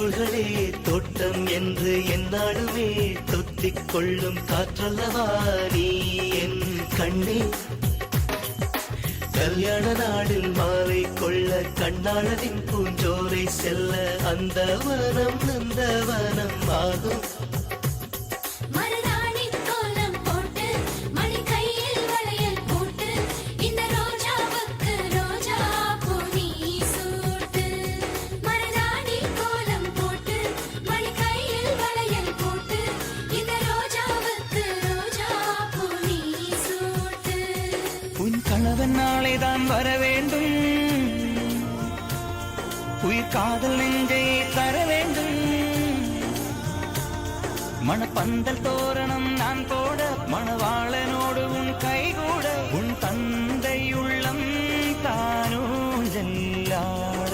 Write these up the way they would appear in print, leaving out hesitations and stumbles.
தோள்களே தோட்டம் என்று என்னாலுமே தொத்திக் கொள்ளும் காற்றல்லவா நீ என் கண்ணே. கல்யாண நாடில் மாலை கொள்ள கண்ணாளரின் பூஞ்சோரை செல்ல அந்த வனம் நந்தவனம் ஆகும். கணவன் நாளைதான் வர வேண்டும், உயிர் காதல் நெஞ்சை தர வேண்டும். மணப்பந்தல் தோரணம் நான் போட மணவாளனோடு உன் கைகூட உன் தந்தை உள்ளம் தானும் ஜல்லாட.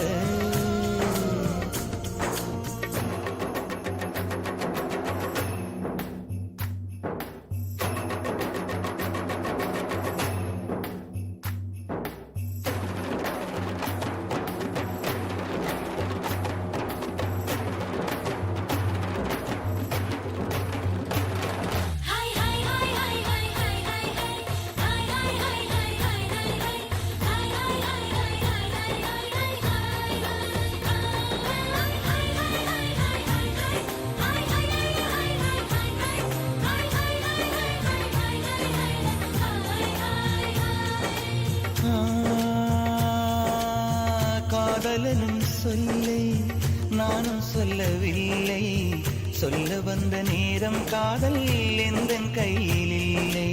காதலனும் சொல்லை நானும் சொல்லவில்லை, சொல்ல வந்த நேரம் காதல் எந்த கையில் இல்லை.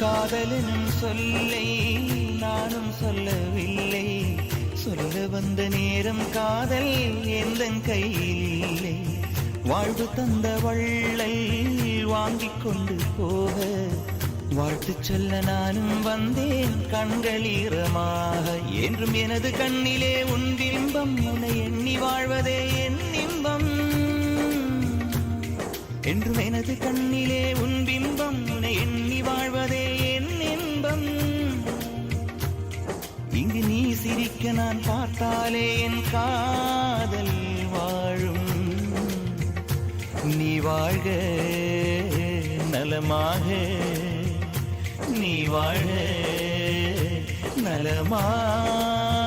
காதலனும் சொல்லை நானும் சொல்லவில்லை, சொல்ல வந்த நேரம் காதல் எந்த கையில் இல்லை. வாழ்வு தந்த வள்ளல் வாங்கிக் கொண்டு போக வாழ்த்து சொல்ல நானும் வந்தேன் கண்களீரமாக. என்றும் எனது கண்ணிலே உன் பிம்பம், உன்னை எண்ணி வாழ்வதே என் இன்பம். என்றும் எனது கண்ணிலே உன் பிம்பம், உன்னை எண்ணி வாழ்வதே என் இன்பம். இங்கு நீ சிரிக்க நான் பார்த்தாலே என் காதல் வாழும். நீ வாழ்க நலமாக, நீ வாழ்க நலமாக.